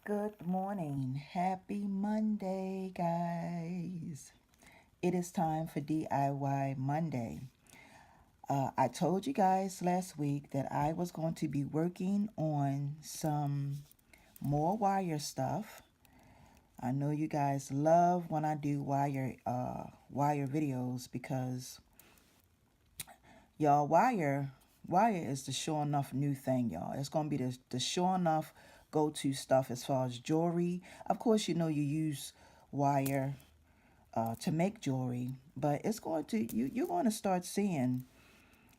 Good morning. Happy Monday, guys. It is time for DIY Monday. I told you guys last week that I was going to be working on some more wire stuff. I know you guys love when I do wire videos because y'all wire is the sure enough new thing, y'all. It's gonna be the sure enough go-to stuff as far as jewelry. Of course, you know you use wire to make jewelry, but it's going to you're going to start seeing.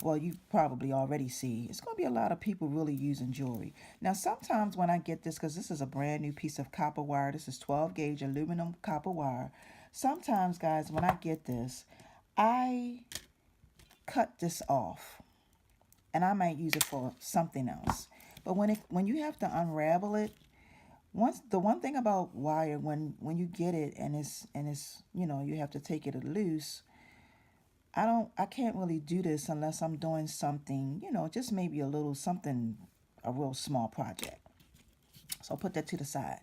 Well, you probably already see. It's going to be a lot of people really using jewelry. Now, sometimes when I get this, because this is a brand new piece of copper wire, this is 12 gauge aluminum copper wire. Sometimes, guys, when I get this, I cut this off and I might use it for something else. But when you have to unravel it, the one thing about wire, when you get it and it's you have to take it loose. I can't really do this unless I'm doing something, just maybe a little something, a real small project. So I'll put that to the side.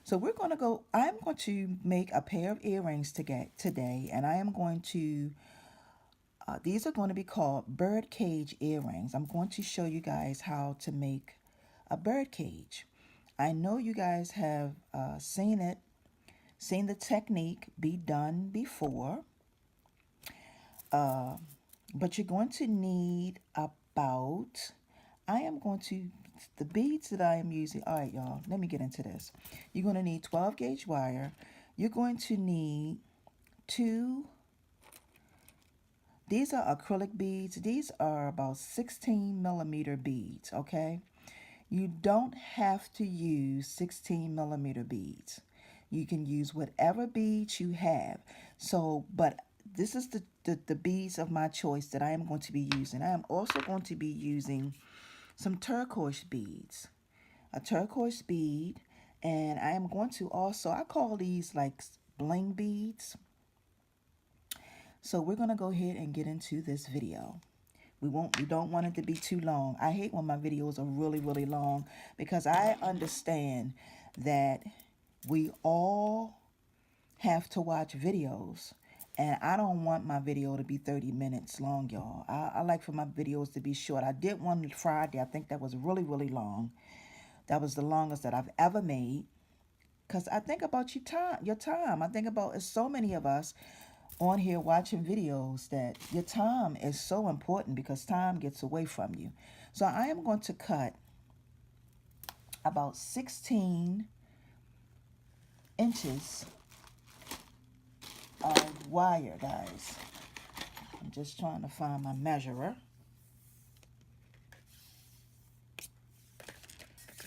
So I'm going to make a pair of earrings today, and I am going to these are going to be called bird cage earrings. I'm going to show you guys how to make a bird cage. I know you guys have seen the technique be done before, but you're going to need the beads that I am using. All right, y'all, let me get into this. You're going to need 12 gauge wire. You're going to need these are acrylic beads. These are about 16 millimeter beads, okay? You don't have to use 16 millimeter beads. You can use whatever beads you have. But this is the beads of my choice that I am going to be using. I am also going to be using some turquoise beads. A turquoise bead. And I am going to also, I call these like bling beads. So we're going to go ahead and get into this video. We don't want it to be too long. I hate when my videos are really, really long because I understand that we all have to watch videos. And I don't want my video to be 30 minutes long, y'all. I like for my videos to be short. I did one Friday. I think that was really, really long. That was the longest that I've ever made. Because I think about your time. I think about it's so many of us on here watching videos that your time is so important because time gets away from you. So I am going to cut about 16 inches of wire, guys. I'm just trying to find my measurer.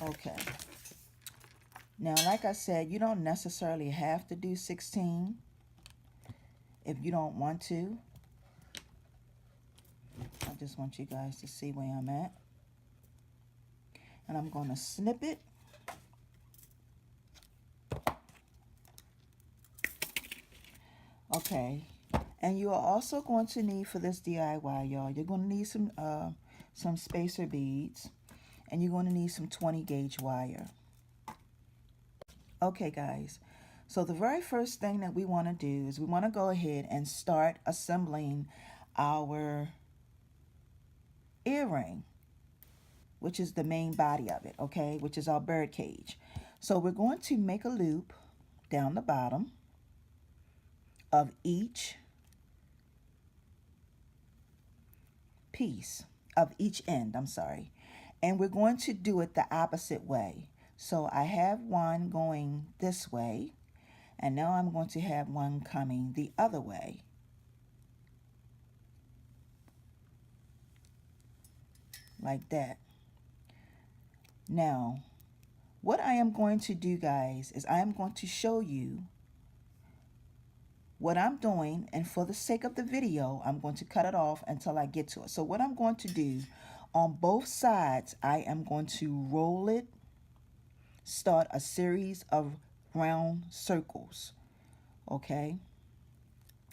Okay. Now, like I said, you don't necessarily have to do 16 if you don't want to. I just want you guys to see where I'm at. And I'm going to snip it. Okay. And you are also going to need for this DIY, y'all, you're going to need some spacer beads. And you're going to need some 20 gauge wire. Okay, guys. So the very first thing that we want to do is we want to go ahead and start assembling our earring, which is the main body of it, okay, which is our bird cage. So we're going to make a loop down the bottom of each piece, of each end, I'm sorry. And we're going to do it the opposite way. So I have one going this way, and now I'm going to have one coming the other way. Like that. Now, what I am going to do, guys, is I am going to show you what I'm doing, and for the sake of the video, I'm going to cut it off until I get to it. So what I'm going to do, on both sides, I am going to roll it, start a series of round circles, okay?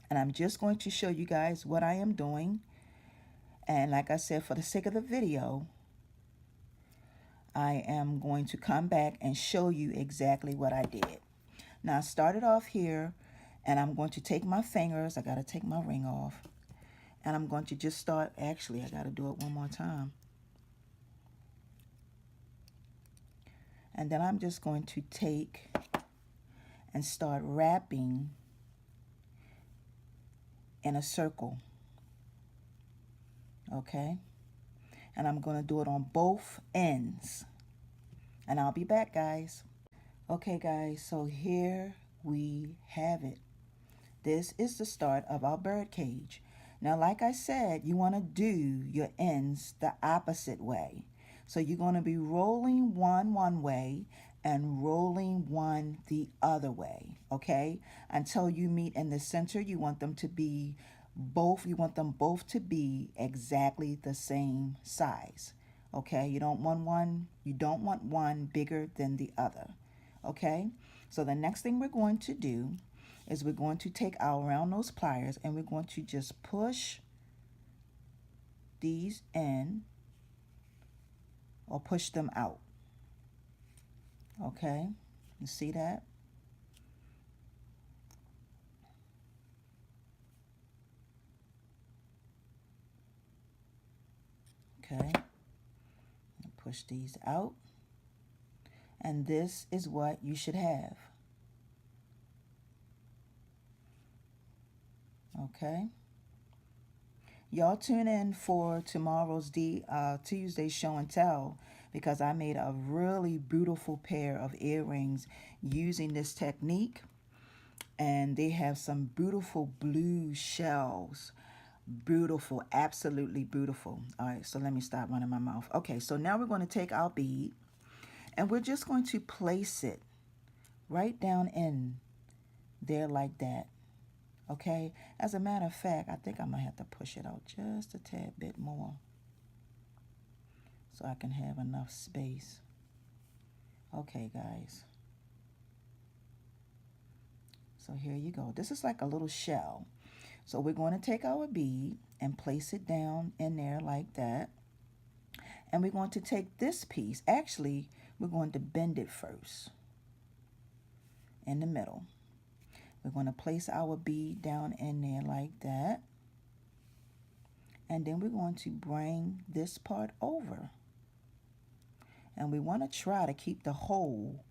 And I'm just going to show you guys what I am doing. And like I said, for the sake of the video, I am going to come back and show you exactly what I did. Now I started off here, and I'm going to take my fingers. I got to take my ring off. And I'm going to just start, actually I got to do it one more time. And then I'm just going to take and start wrapping in a circle. Okay? And I'm going to do it on both ends. And I'll be back, guys. Okay, guys, so here we have it. This is the start of our bird cage. Now, like I said, you want to do your ends the opposite way. So you're going to be rolling one way and rolling one the other way, okay? Until you meet in the center, you want them to be both to be exactly the same size. Okay? You don't want one bigger than the other. Okay? So the next thing we're going to do is we're going to take our round nose pliers and we're going to just push these in or push them out. Okay? You see that? Okay? Push these out. And this is what you should have. Okay? Y'all tune in for tomorrow's Tuesday show and tell, because I made a really beautiful pair of earrings using this technique. And they have some beautiful blue shells. Beautiful, absolutely beautiful. All right, so let me stop running my mouth. Okay, so now we're going to take our bead and we're just going to place it right down in there like that. Okay, as a matter of fact, I think I'm going to have to push it out just a tad bit more so I can have enough space. Okay, guys. So here you go. This is like a little shell. So we're going to take our bead and place it down in there like that. And we're going to take this piece. Actually, we're going to bend it first in the middle. We're going to place our bead down in there like that. And then we're going to bring this part over. And we want to try to keep the hole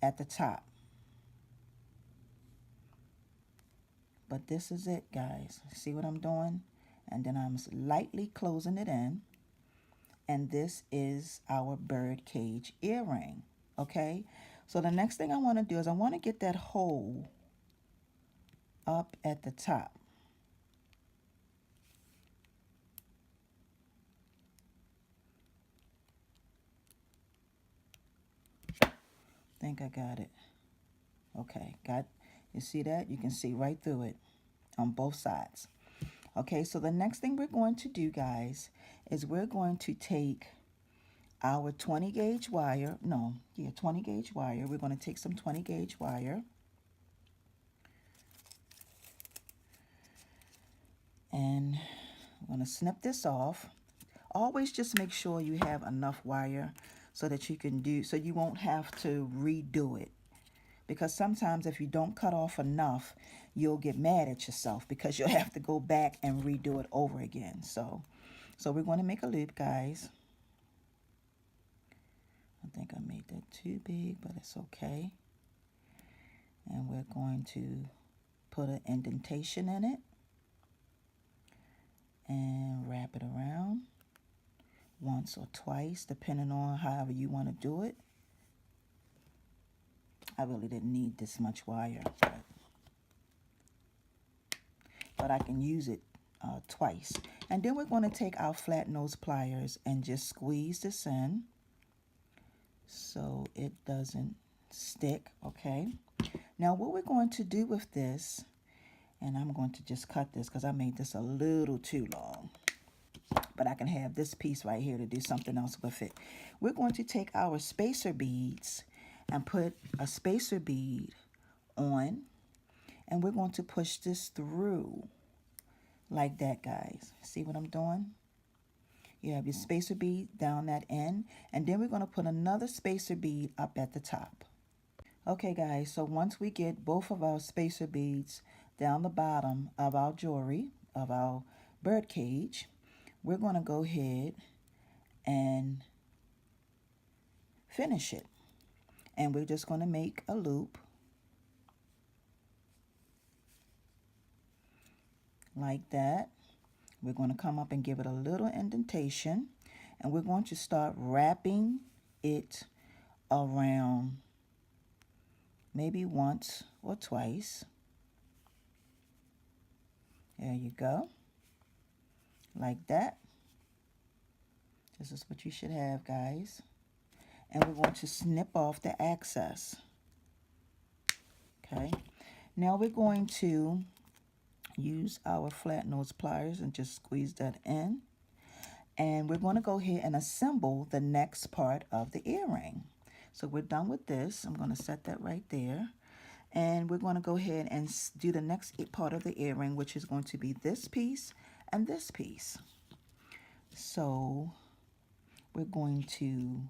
at the top. But this is it, guys. See what I'm doing? And then I'm lightly closing it in. And this is our bird cage earring. Okay? So the next thing I want to do is I want to get that hole up at the top. Think I got it. Okay, you see that? You can see right through it on both sides. Okay, so the next thing we're going to do, guys, is we're going to take our 20 gauge wire. 20 gauge wire. We're going to take some 20 gauge wire. And I'm going to snip this off. Always just make sure you have enough wire so that you won't have to redo it. Because sometimes if you don't cut off enough, you'll get mad at yourself because you'll have to go back and redo it over again. So we're going to make a loop, guys. I think I made that too big, but it's okay. And we're going to put an indentation in it and wrap it around once or twice, depending on however you want to do it. I really didn't need this much wire, but I can use it twice. And then we're going to take our flat nose pliers and just squeeze this in so it doesn't stick, okay? Now what we're going to do with this, and I'm going to just cut this because I made this a little too long, but I can have this piece right here to do something else with it. We're going to take our spacer beads and put a spacer bead on, and we're going to push this through like that, guys. See what I'm doing? You have your spacer bead down that end, and then we're going to put another spacer bead up at the top. Okay guys, so once we get both of our spacer beads down the bottom of our jewelry, of our bird cage, we're going to go ahead and finish it. And we're just going to make a loop like that. We're going to come up and give it a little indentation, and we're going to start wrapping it around maybe once or twice. There you go. Like that. This is what you should have, guys. And we're going to snip off the excess. Okay. Now we're going to use our flat nose pliers and just squeeze that in. And we're going to go ahead and assemble the next part of the earring. So we're done with this. I'm going to set that right there. And we're going to go ahead and do the next part of the earring, which is going to be this piece and this piece. So we're going to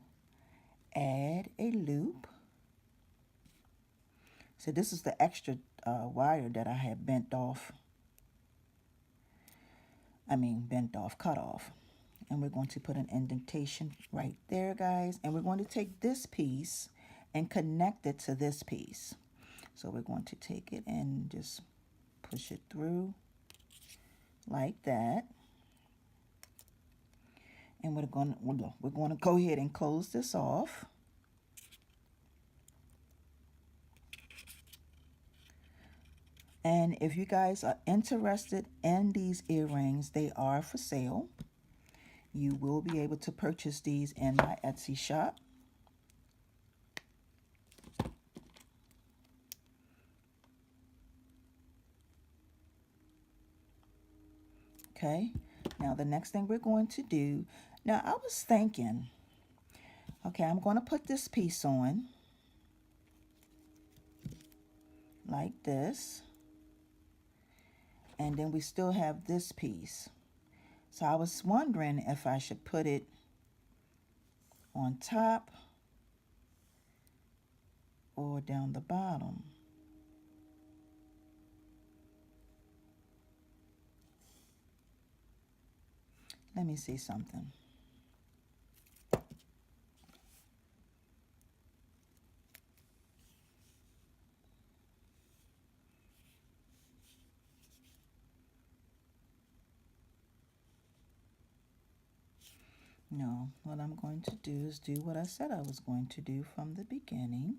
add a loop. So this is the extra wire that I had cut off. And we're going to put an indentation right there, guys. And we're going to take this piece and connect it to this piece. So we're going to take it and just push it through like that. And we're going to go ahead and close this off. And if you guys are interested in these earrings, they are for sale. You will be able to purchase these in my Etsy shop. Okay, now the next thing we're going to do, now I was thinking, okay, I'm going to put this piece on like this, and then we still have this piece. So I was wondering if I should put it on top or down the bottom. Let me see something. No, what I'm going to do is do what I said I was going to do from the beginning.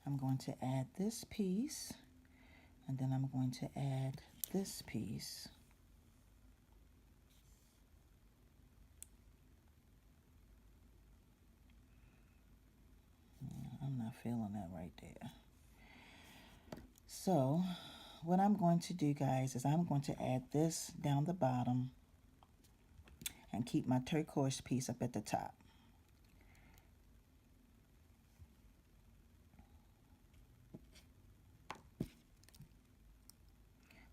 I'm going to add this piece, and then I'm going to add this piece. I'm not feeling that right there. So what I'm going to do, guys, is I'm going to add this down the bottom and keep my turquoise piece up at the top.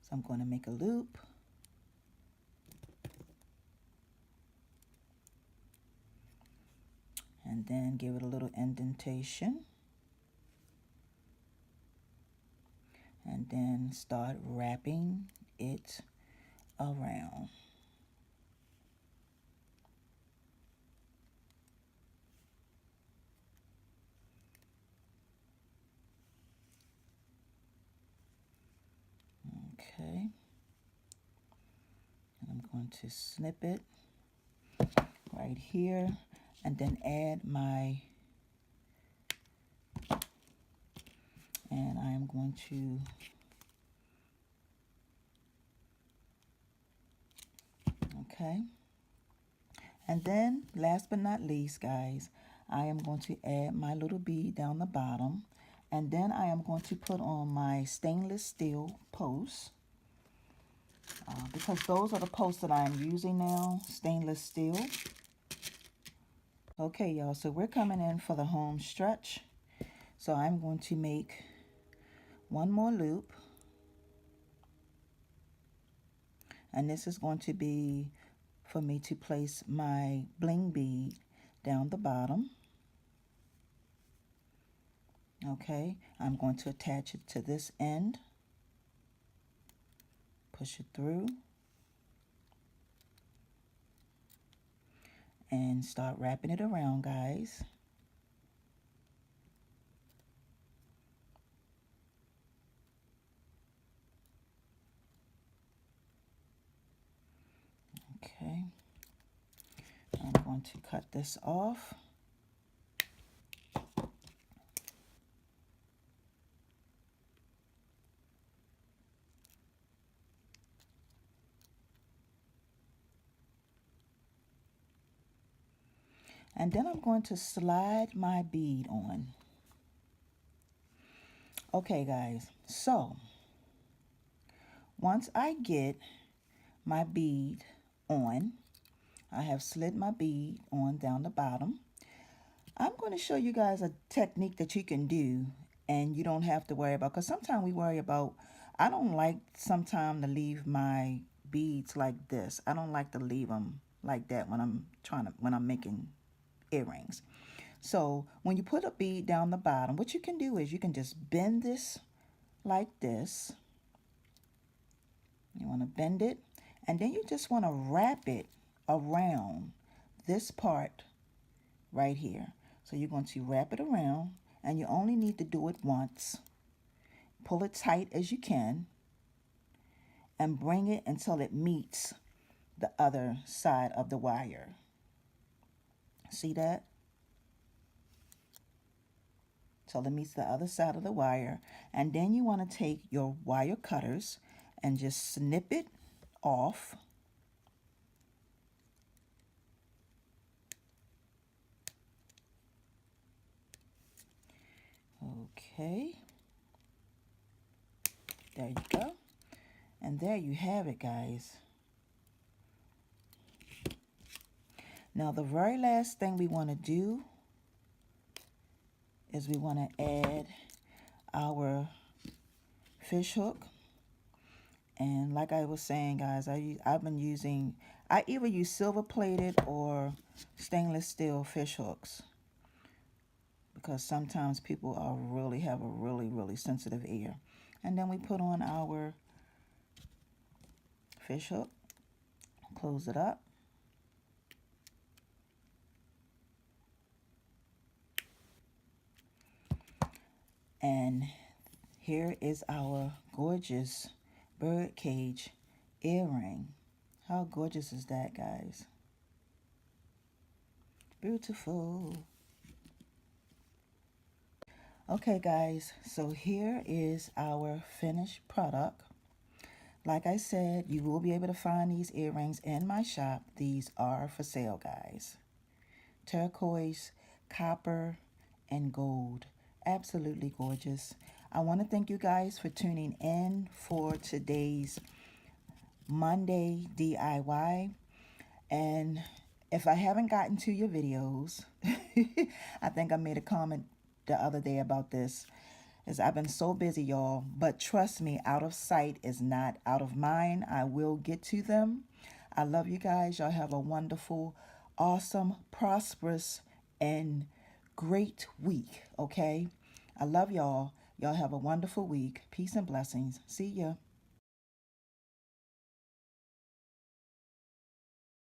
So I'm going to make a loop. And then give it a little indentation. And then start wrapping it around. Okay. And I'm going to snip it right here and then add my, and I am going to okay. And then last but not least, guys, I am going to add my little bead down the bottom, and then I am going to put on my stainless steel posts, because those are the posts that I am using now, stainless steel. Okay, y'all, so we're coming in for the home stretch. So I'm going to make one more loop, and this is going to be for me to place my bling bead down the bottom. Okay, I'm going to attach it to this end. Push it through. And start wrapping it around, guys. Okay, I'm going to cut this off. And then I'm going to slide my bead on. Okay, guys, so once I get my bead on, I have slid my bead on down the bottom. I'm going to show you guys a technique that you can do and you don't have to worry about, because sometimes we worry about, I don't like sometimes to leave my beads like this. I don't like to leave them like that when I'm making earrings. So when you put a bead down the bottom, what you can do is you can just bend this like this. You want to bend it, and then you just want to wrap it around this part right here. So you're going to wrap it around, and you only need to do it once. Pull it tight as you can and bring it until it meets the other side of the wire. See that? Till it meets the other side of the wire. And then you want to take your wire cutters and just snip it off. Okay. There you go. And there you have it, guys. Now the very last thing we want to do is we want to add our fish hook. And like I was saying, guys, I've been using, I either use silver plated or stainless steel fish hooks, because sometimes people have a really sensitive ear. And then we put on our fish hook, close it up. And here is our gorgeous bird cage earring. How gorgeous is that, guys? Beautiful. Okay, guys, so here is our finished product. Like I said, you will be able to find these earrings in my shop. These are for sale, guys. Turquoise, copper, and gold. Absolutely gorgeous. I want to thank you guys for tuning in for today's Monday DIY. And if I haven't gotten to your videos, I think I made a comment the other day about this, is I've been so busy, y'all. But trust me, out of sight is not out of mind. I will get to them. I love you guys. Y'all have a wonderful, awesome, prosperous, and great week, okay? I love y'all. Y'all have a wonderful week. Peace and blessings. See ya.